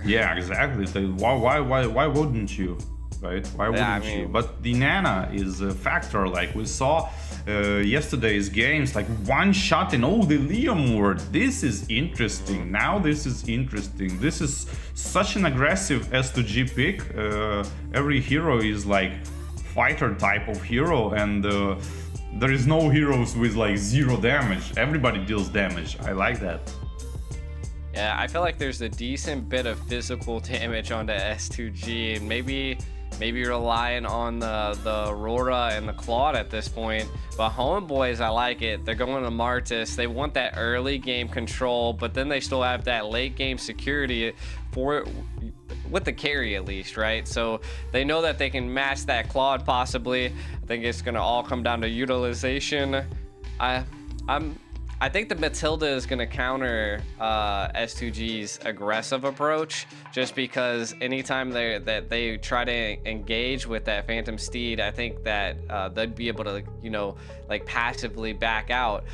Yeah, exactly. Why wouldn't you? Right? Why wouldn't I you? mean, But the Nana is a factor. Like we saw yesterday's games, like one shot in the Liam ward. This is interesting. Now this is interesting. This is such an aggressive S2G pick. Every hero is like fighter type of hero, and there is no heroes with like zero damage. Everybody deals damage. I like that. yeah, I feel like there's a decent bit of physical damage onto S2G, and maybe relying on the Aurora and the Claude at this point. But Homeboys, I like it. They're going to Martis. They want that early game control, but then they still have that late game security for with the carry at least, right? So they know that they can match that Claude possibly. I think it's gonna all come down to utilization. I think the Matilda is going to counter S2G's aggressive approach, just because anytime they try to engage with that Phantom Steed, I think that they'd be able to, you know, like passively back out.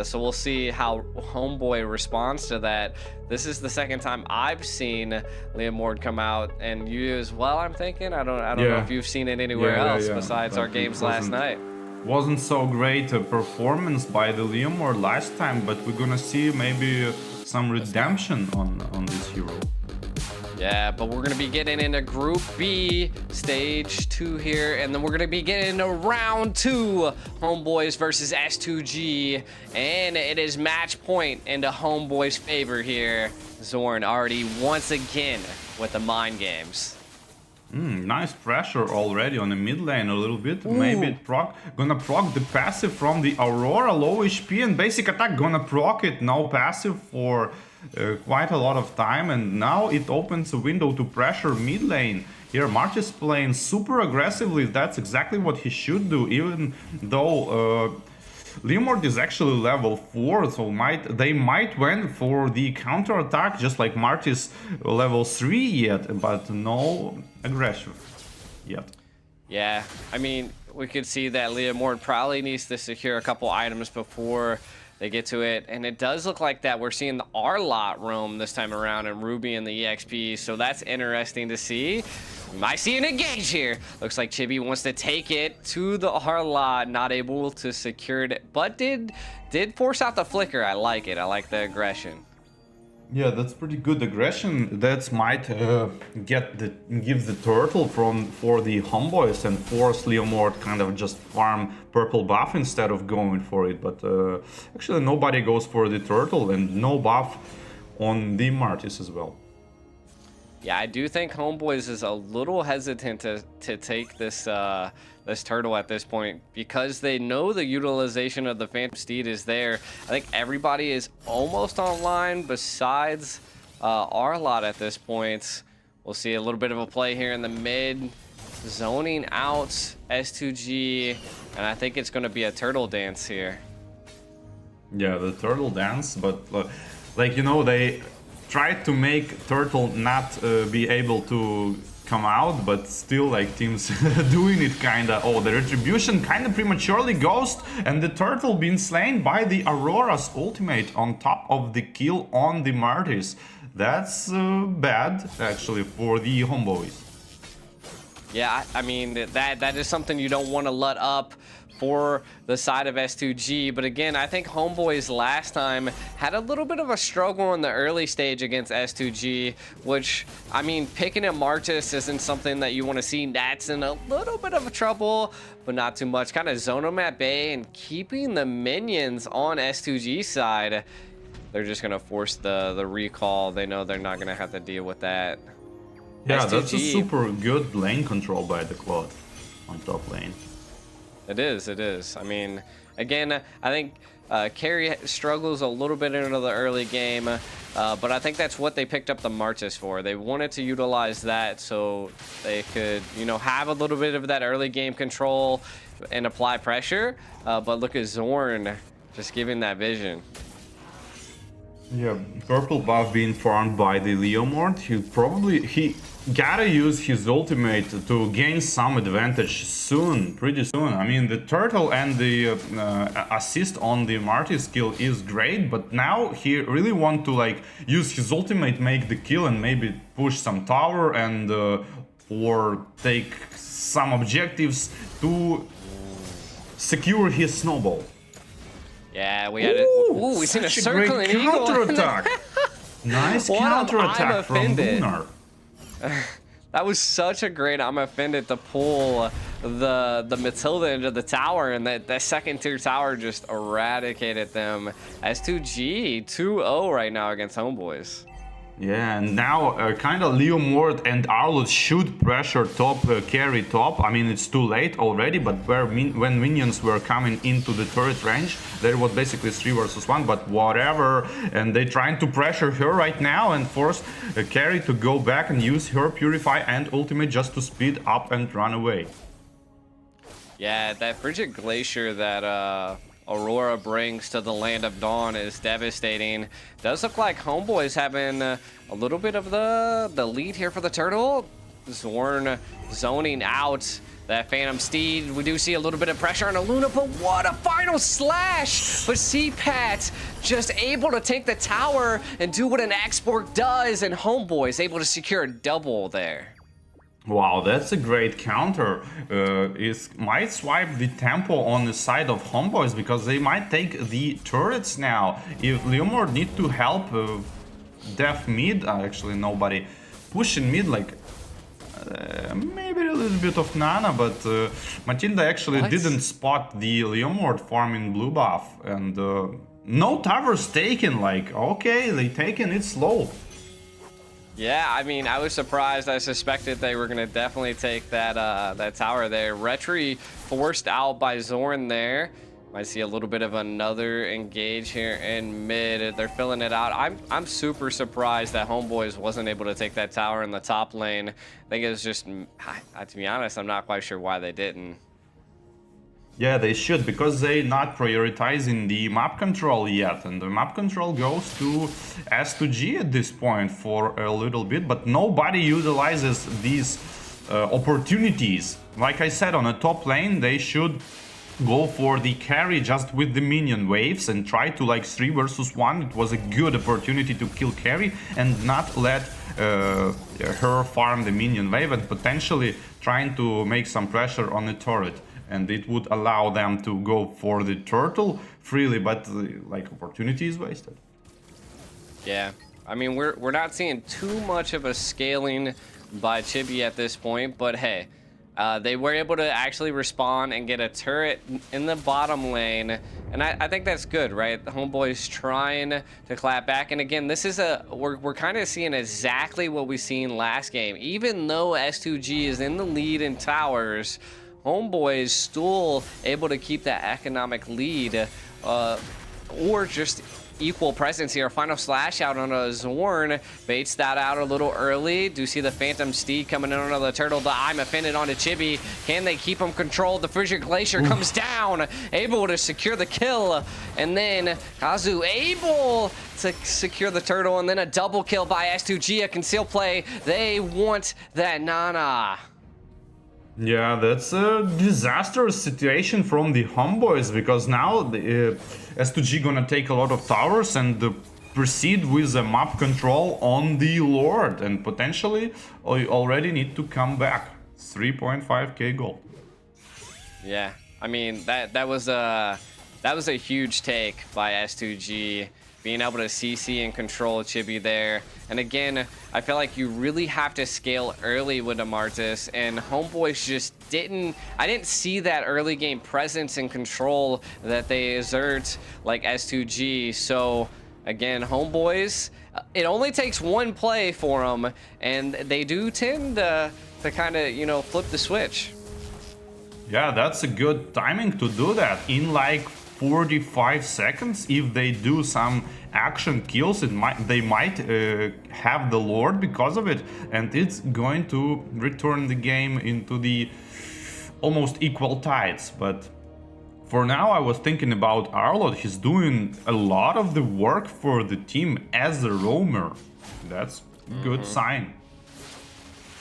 So we'll see how Homeboy responds to that. This is the second time I've seen Liam Ward come out and use well. I'm thinking I don't know if you've seen it anywhere else besides our games last night. Wasn't so great a performance by the Leomord last time, but we're gonna see maybe some redemption on this hero. Yeah, but we're gonna be getting into Group B, stage 2 here, and then we're gonna be getting into round 2, Homeboys versus S2G, and it is match point into Homeboys' favor here. Zorn already once again with the mind games. Nice pressure already on the mid lane a little bit. Ooh. Maybe it gonna proc the passive from the Aurora, low HP and basic attack gonna proc it, no passive for quite a lot of time, and now it opens a window to pressure mid lane. Here March is playing super aggressively, that's exactly what he should do, even though Leomord is actually level 4, so they might win for the counter attack, just like Marty's level 3 yet, but no aggression yet. Yeah, I mean, we could see that Leomord probably needs to secure a couple items before they get to it, and it does look like that we're seeing the R-Lot roam this time around and Ruby and the EXP, so that's interesting to see. We might see an engage here. Looks like Chibi wants to take it to the R-Lot, not able to secure it, but did force out the flicker. I like it. I like the aggression. Yeah, that's pretty good aggression. That might give the turtle for the Homeboys and force Leomord kind of just farm purple buff instead of going for it. But actually nobody goes for the turtle and no buff on the Martis as well. Yeah, I do think Homeboys is a little hesitant to take this this turtle at this point because they know the utilization of the Phantom Steed is there. I think everybody is almost online besides R-Lot at this point. We'll see a little bit of a play here in the mid, zoning out S2G, and I think it's going to be a turtle dance here. Yeah, the turtle dance, but like, you know, they tried to make turtle not be able to come out, but still like teams doing it kinda. Oh, the retribution kinda prematurely ghost, and the turtle being slain by the Aurora's ultimate on top of the kill on the Martyrs. That's bad actually for the Homeboys. Yeah, I mean that is something you don't want to let up for the side of S2G, but again, I think Homeboys last time had a little bit of a struggle in the early stage against S2G, which, I mean, picking at Martis isn't something that you want to see. That's in a little bit of trouble, but not too much. Kind of zone them at bay and keeping the minions on S2G side. They're just going to force the recall. They know they're not going to have to deal with that. Yeah, S2G, that's a super good lane control by the Claude on top lane. It is. I mean, again, I think carry struggles a little bit into the early game, but I think that's what they picked up the Martis for. They wanted to utilize that so they could, you know, have a little bit of that early game control and apply pressure. But look at Zorn just giving that vision. Yeah, purple buff being farmed by the Leomord. He gotta use his ultimate to gain some advantage soon, pretty soon. I mean, the turtle and the assist on the Marty skill is great, but now he really want to like use his ultimate, make the kill, and maybe push some tower and or take some objectives to secure his snowball. Yeah, we had it. Ooh, we seen a circling eagle. Counterattack. Nice counterattack from Lunar. That was such a great I'm offended to pull the Matilda into the tower, and that second tier tower just eradicated them. S2G 2-0 right now against Homebois. Yeah, and now kind of Leomord and Arlott should pressure top, carry top. I mean, it's too late already, but when minions were coming into the turret range, there was basically 3 versus 1, but whatever. And they trying to pressure her right now and force carry to go back and use her Purify and ultimate just to speed up and run away. Yeah, that frigid glacier that Aurora brings to the Land of Dawn is devastating. Does look like Homebois having a little bit of the lead here for the turtle. Zorn zoning out that Phantom Steed. We do see a little bit of pressure on a Luna, but what a final slash! But CPAT just able to take the tower and do what an export does, and Homebois able to secure a double there. Wow, that's a great counter. It might swipe the tempo on the side of Homebois because they might take the turrets now. If Leomord need to help def mid, actually nobody pushing mid, like maybe a little bit of Nana, but Matilda actually didn't spot the Leomord farming blue buff, and no towers taken. Like, okay, they taken it slow. Yeah, I mean, I was surprised. I suspected they were going to definitely take that that tower there. Retri forced out by Zorn there. Might see a little bit of another engage here in mid. They're filling it out. I'm super surprised that Homebois wasn't able to take that tower in the top lane. I think it was just, to be honest, I'm not quite sure why they didn't. Yeah, they should, because they're not prioritizing the map control yet, and the map control goes to S2G at this point for a little bit, but nobody utilizes these opportunities. Like I said, on a top lane, they should go for the carry just with the minion waves and try to like 3 versus 1. It was a good opportunity to kill carry and not let her farm the minion wave and potentially trying to make some pressure on the turret. And it would allow them to go for the turtle freely, but like opportunity is wasted. Yeah, I mean we're not seeing too much of a scaling by Chibi at this point, but hey, they were able to actually respond and get a turret in the bottom lane, and I think that's good, right? The Homebois trying to clap back, and again, this is we're kind of seeing exactly what we seen last game. Even though S2G is in the lead in towers, Homebois still able to keep that economic lead, or just equal presence here. Final slash out on a Zorn, baits that out a little early. Do see the Phantom Steed coming in on the turtle. The I'm offended onto Chibi. Can they keep him controlled? The Frigid Glacier comes down, able to secure the kill, and then Kazu able to secure the turtle, and then a double kill by S2G. A concealed play. They want that Nana. Yeah, that's a disastrous situation from the Homebois, because now the S2G gonna take a lot of towers and proceed with the map control on the Lord, and potentially already need to come back. 3.5k gold. Yeah, I mean that was a huge take by S2G, being able to CC and control Chibi there. And again, I feel like you really have to scale early with Amartys, and Homebois just I didn't see that early game presence and control that they exert like S2G. So again, Homebois, it only takes one play for them, and they do tend to kind of, you know, flip the switch. Yeah, that's a good timing to do that. In like 45 seconds, if they do some action kills, they might have the Lord because of it, and it's going to return the game into the almost equal tides. But For now, I was thinking about Arlott. He's doing a lot of the work for the team as a roamer. That's a good sign.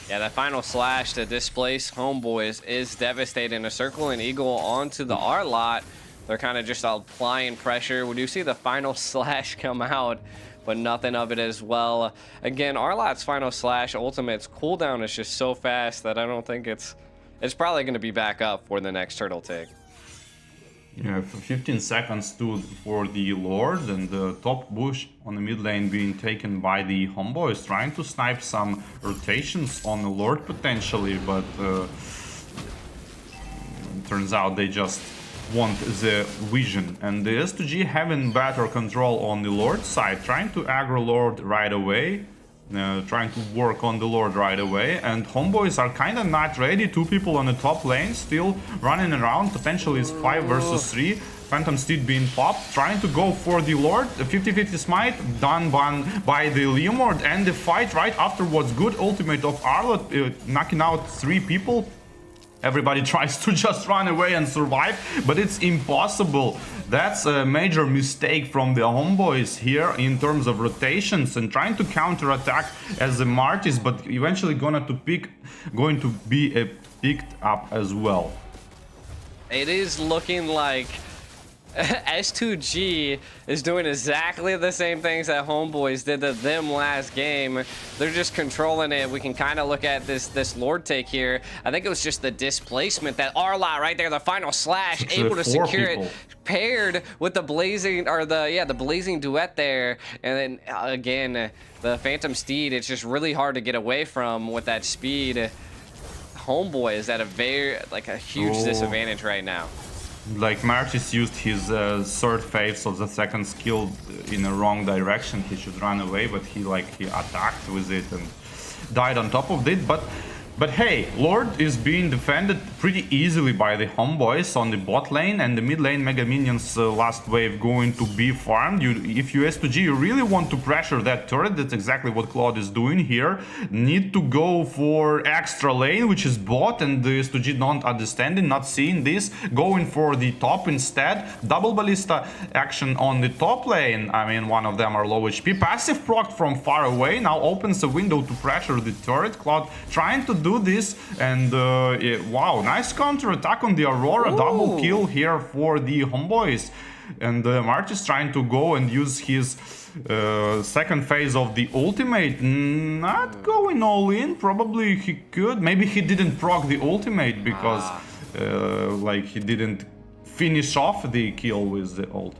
Yeah, that final slash to displace Homeboys is devastating. A circle and eagle onto the R-Lot. They're kind of just applying pressure. We do see the final slash come out, but nothing of it as well. Again, R-Lot's final slash ultimate's cooldown is just so fast that I don't think it's probably going to be back up for the next turtle take. Yeah, 15 seconds for the Lord, and the top bush on the mid lane being taken by the Homeboys, trying to snipe some rotations on the Lord potentially, but turns out they just want the vision. And the S2G having better control on the Lord side, trying to aggro Lord right away. Trying to work on the Lord right away, and Homeboys are kind of not ready. 2 people on the top lane still running around. Potentially it's 5 versus 3. Phantom Steed being popped, trying to go for the Lord. A 50-50 smite done by the Leomord, and the fight right afterwards. Good ultimate of Arlott, knocking out 3 people. Everybody tries to just run away and survive, but it's impossible. That's a major mistake from the Homeboys here in terms of rotations and trying to counter-attack as the Martis, but eventually going to be picked up as well. It is looking like S2G is doing exactly the same things that Homeboys did to them last game. They're just controlling it. We can kind of look at this Lord take here. I think it was just the displacement that R-Lot right there, the final slash, able to secure it, paired with the blazing, or the blazing duet there. And then again, the Phantom Steed, it's just really hard to get away from with that speed. Homeboy is at a huge disadvantage right now. Like Martis used his third phase of the second skill in a wrong direction. He should run away, but he attacked with it and died on top of it. But hey, Lord is being defended pretty easily by the Homeboys on the bot lane, and the mid lane Mega Minions last wave going to be farmed. If you S2G, you really want to pressure that turret. That's exactly what Claude is doing here. Need to go for extra lane, which is bot, and the S2G not understanding, not seeing this, going for the top instead. Double ballista action on the top lane. I mean, one of them are low HP. Passive proc from far away now opens a window to pressure the turret. Claude trying to do this, and wow, nice counter attack on the Aurora. Ooh. Double kill here for the Homeboys, and Martis trying to go and use his second phase of the ultimate, not going all in. Probably he could, maybe he didn't proc the ultimate because he didn't finish off the kill with the ult.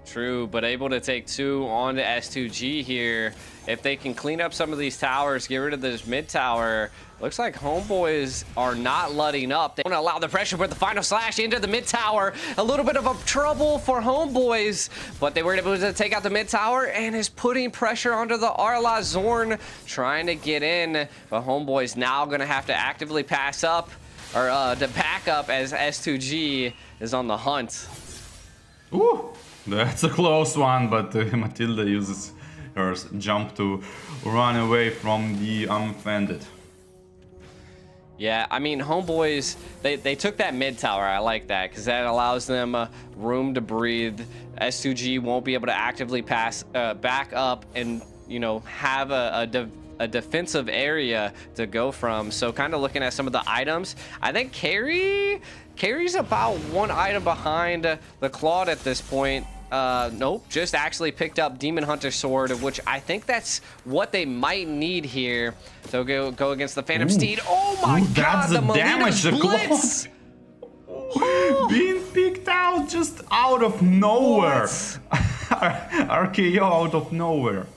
True, but able to take 2 on to S2G here. If they can clean up some of these towers, get rid of this mid tower, looks like Homeboys are not letting up. They want to allow the pressure, but the final slash into the mid tower. A little bit of a trouble for Homeboys, but they were able to take out the mid tower and is putting pressure onto the R-Lot. Zorn trying to get in, but Homeboys now going to have to actively pass up, or to back up as S2G is on the hunt. Ooh. That's a close one, but Matilda uses her jump to run away from the unoffended. Yeah, I mean, Homeboys, they took that mid tower. I like that because that allows them room to breathe. S2G won't be able to actively pass back up and, have a defensive area to go from. So kind of looking at some of the items, I think Carry's about 1 item behind the Claude at this point. Nope, just actually picked up Demon Hunter Sword, which I think that's what they might need here to go against the Phantom Steed. Oh my god, that's the damage, the Blitz! Being picked out just out of nowhere. RKO out of nowhere.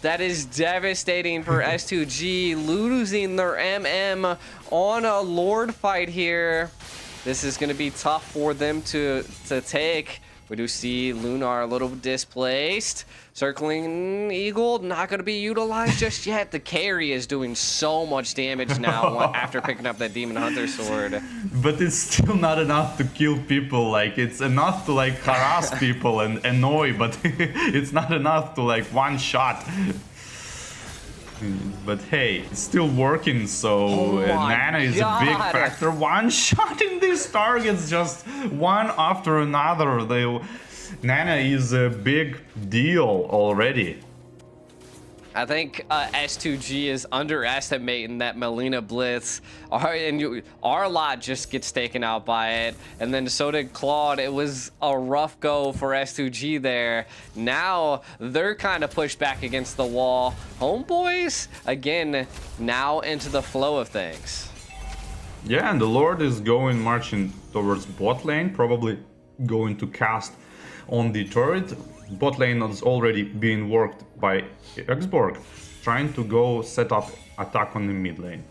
That is devastating for S2G, losing their MM on a Lord fight here. This is going to be tough for them to take. We do see Lunar a little displaced. Circling Eagle, not going to be utilized just yet. The carry is doing so much damage now after picking up that Demon Hunter Sword. But it's still not enough to kill people. It's enough to harass people and annoy, but it's not enough to one shot. But hey, it's still working, so Nana is a big factor. One shot in these targets, just one after another. Nana is a big deal already. I think S2G is underestimating that Melina Blitz. Our lot just gets taken out by it, and then so did Claude. It was a rough go for S2G there. Now they're kind of pushed back against the wall. Homeboys, again, now into the flow of things. Yeah, and the Lord is marching towards bot lane, probably going to cast on the turret. Bot lane is already being worked by Xborg, trying to go set up attack on the mid lane.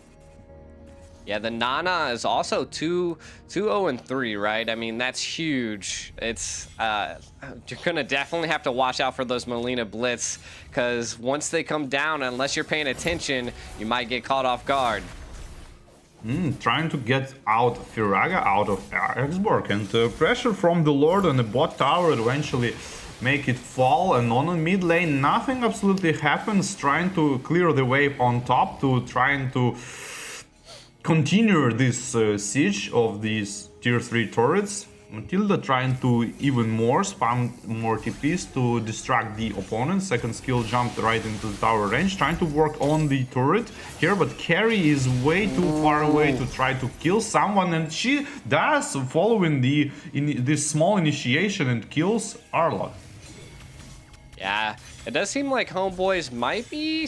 Yeah, the Nana is also 2-0-3, right? I mean, that's huge. It's you're gonna definitely have to watch out for those Melina Blitz, because once they come down, unless you're paying attention, you might get caught off guard. Trying to get out Firaga out of Xborg, and pressure from the Lord on the bot tower eventually make it fall, and on the mid lane nothing absolutely happens, trying to clear the wave on top to trying to continue this siege of these tier 3 turrets. Matilda trying to even more spam more TPs to distract the opponent. Second skill jumped right into the tower range, trying to work on the turret here, but Carrie is way too far away to try to kill someone, and she does, following this small initiation, and kills Arla. Yeah, it does seem like Homeboys might be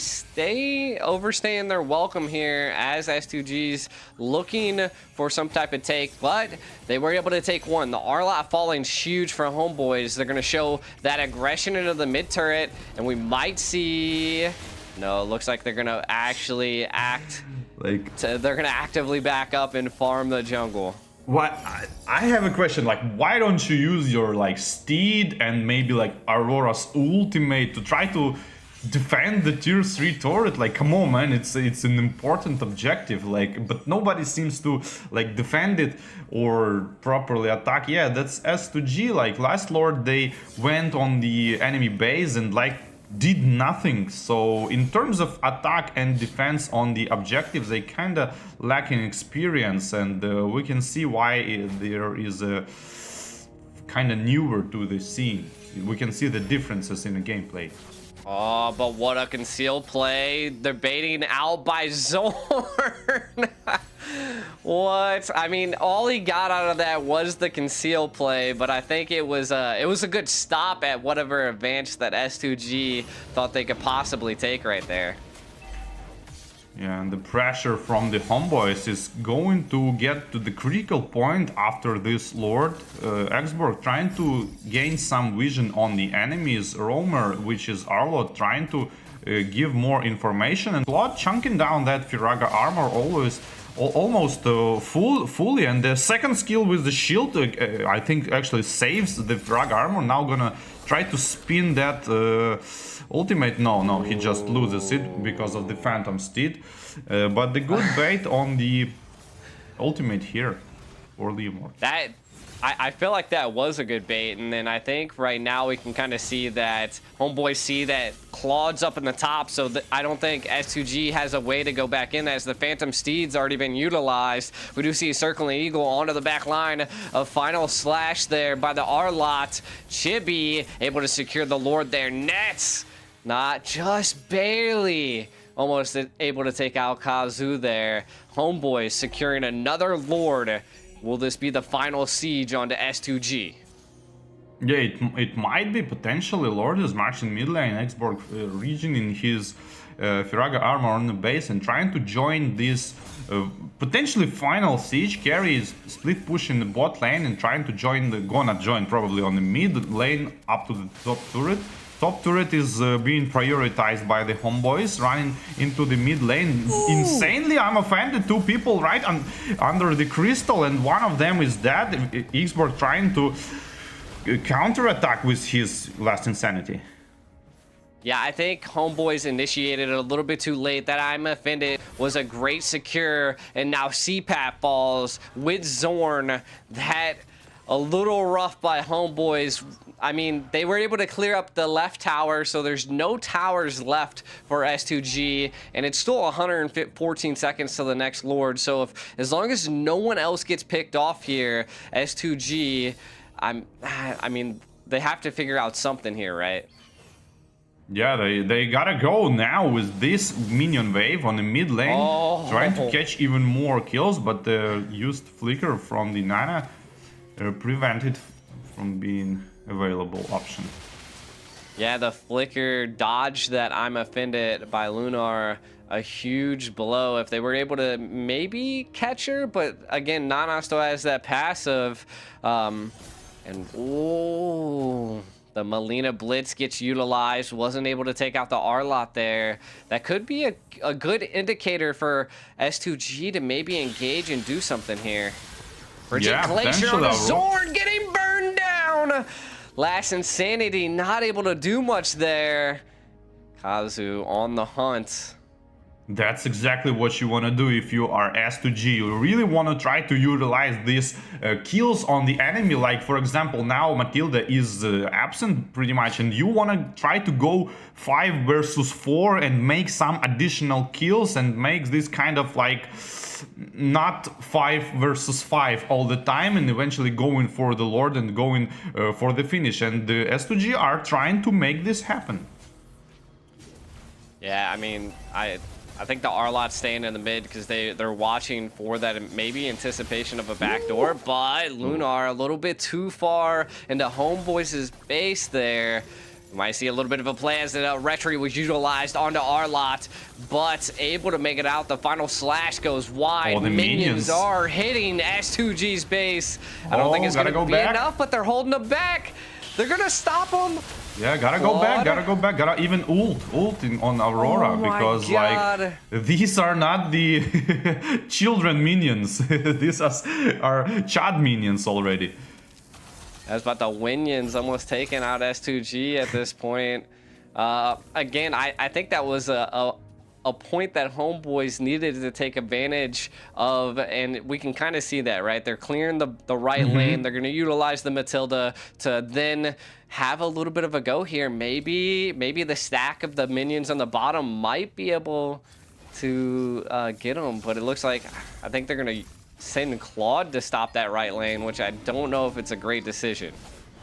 overstaying their welcome here, as S2G's looking for some type of take, but they were able to take one. The R-Lot falling is huge for Homeboys. They're going to show that aggression into the mid turret, and we might see... No, it looks like they're going to actually act... they're going to actively back up and farm the jungle. What I have a question, like, why don't you use your Steed and maybe Aurora's ultimate to try to defend the tier 3 turret? Like, come on, man, it's an important objective, but nobody seems to defend it or properly attack. Yeah, that's S2G. Last Lord, they went on the enemy base and did nothing. So in terms of attack and defense on the objectives, they kind of lacking experience, and we can see why there is a kind of newer to the scene. We can see the differences in the gameplay. Oh, but what a concealed play. They're baiting out by Zorn. What? I mean, all he got out of that was the concealed play, but I think it was a good stop at whatever advantage that S2G thought they could possibly take right there. Yeah, and the pressure from the Homeboys is going to get to the critical point after this Lord. Xborg trying to gain some vision on the enemies. Roamer, which is Arlo, trying to give more information. And Claude chunking down that Firaga armor almost fully. And the second skill with the shield, I think, actually saves the Firaga armor. Now gonna try to spin that... ultimate. No, he just loses it because of the Phantom Steed. But the good bait on the ultimate here for the Immortal. I feel like that was a good bait, and then I think right now we can kind of see that Homeboys see that Claude's up in the top, so I don't think S2G has a way to go back in as the Phantom Steed's already been utilized. We do see Circling Eagle onto the back line. A final slash there by the R-Lot. Chibi able to secure the Lord there. Nets, not just barely, almost able to take out Kazu there. Homeboys securing another Lord. Will this be the final siege onto S2G? Yeah, it might be potentially. Lord is marching mid lane, Xborg region in his Firaga armor on the base and trying to join this potentially final siege. Carry is split pushing the bot lane and trying to gonna join probably on the mid lane up to the top turret. Top turret is being prioritized by the Homeboys, running into the mid lane. Ooh. Insanely, I'm offended. Two people right under the crystal, and one of them is dead. Xborg trying to counter-attack with his last insanity. Yeah, I think Homeboys initiated it a little bit too late. That I'm offended was a great secure, and now CPAP falls with Zorn. That... a little rough by Homeboys. I mean, they were able to clear up the left tower, so there's no towers left for S2G, and it's still 114 seconds to the next Lord. So as long as no one else gets picked off here, S2G, I mean, they have to figure out something here, right? Yeah, they gotta go now with this minion wave on the mid lane, trying to catch even more kills, but the used flicker from the Nana prevented from being available option. Yeah, the flicker dodge that I'm offended by Lunar, a huge blow. If they were able to maybe catch her, but again, Nana still has that passive, and ooh. The Melina Blitz gets utilized, wasn't able to take out the R-Lot there. That could be a good indicator for S2G to maybe engage and do something here. Bridget Glacier on the Zorn getting burned down. Last Insanity not able to do much there. Kazu on the hunt. That's exactly what you want to do if you are S2G. You really want to try to utilize these kills on the enemy. Like, for example, now Matilda is absent pretty much, and you want to try to go 5 versus 4 and make some additional kills and make this kind of like not 5 versus 5 all the time, and eventually going for the Lord and going for the finish. And the S2G are trying to make this happen. Yeah, I mean, I think the R-Lot's staying in the mid because they're watching for that maybe anticipation of a backdoor, but Lunar a little bit too far into Homeboys' base there. You might see a little bit of a play as the Retry was utilized onto R-Lot, but able to make it out. The final slash goes wide. Oh, the minions are hitting S2G's base. I don't think it's going to be enough, but they're holding them back. They're going to stop them. Yeah, gotta go back, gotta even ult on Aurora, because like these are not the children minions. These are Chad minions already. That's about the Winions almost taking out S2G at this point. Again, I think that was a point that Homeboys needed to take advantage of, and we can kind of see that, right? They're clearing the right lane. They're going to utilize the Matilda to then have a little bit of a go here. Maybe the stack of the minions on the bottom might be able to get them, but it looks like I think they're going to send Claude to stop that right lane, which I don't know if it's a great decision.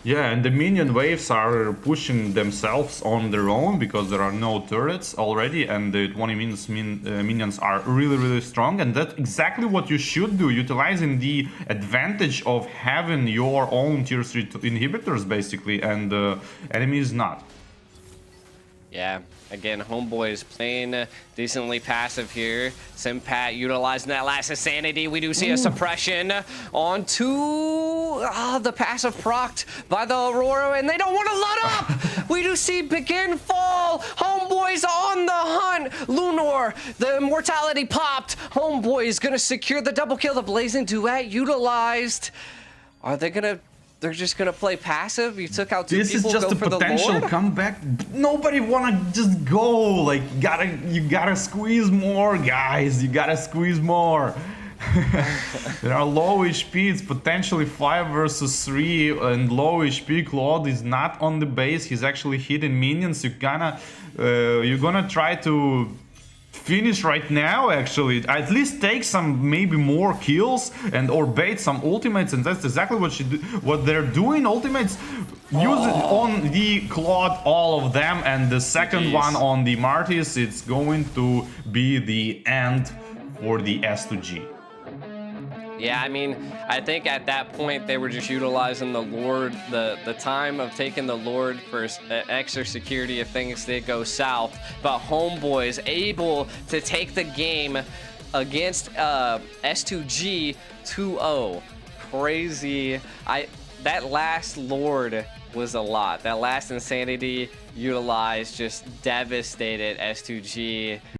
Yeah, and the minion waves are pushing themselves on their own because there are no turrets already, and the 20 minions are really strong, and that's exactly what you should do, utilizing the advantage of having your own tier 3 inhibitors basically, and the enemy is not. Yeah, again, Homeboys playing decently passive here. Simpat utilizing that last Insanity. We do see a suppression onto the passive procced by the Aurora, and they don't want to let up. We do see begin fall. Homeboys on the hunt. Lunar, the immortality popped. Homeboys gonna secure the double kill. The Blazing Duet utilized. Are they gonna? They're just gonna play passive. You took out two people. This is just a potential comeback. Nobody wanna just go. Like you gotta squeeze more, guys. You gotta squeeze more. There are low HP. It's potentially 5 versus 3, and low HP. Claude is not on the base. He's actually hitting minions. You're gonna try to finish right now, actually. At least take some maybe more kills and or bait some ultimates, and that's exactly what they're doing. Ultimates use it on the Claude, all of them, and the second one on the Martis. It's going to be the end for the S2G. Yeah, I mean, I think at that point they were just utilizing the Lord, the time of taking the Lord for extra security if things did go south. But Homeboys able to take the game against S2G 2-0. Crazy. That last Lord was a lot. That last Insanity utilized just devastated S2G.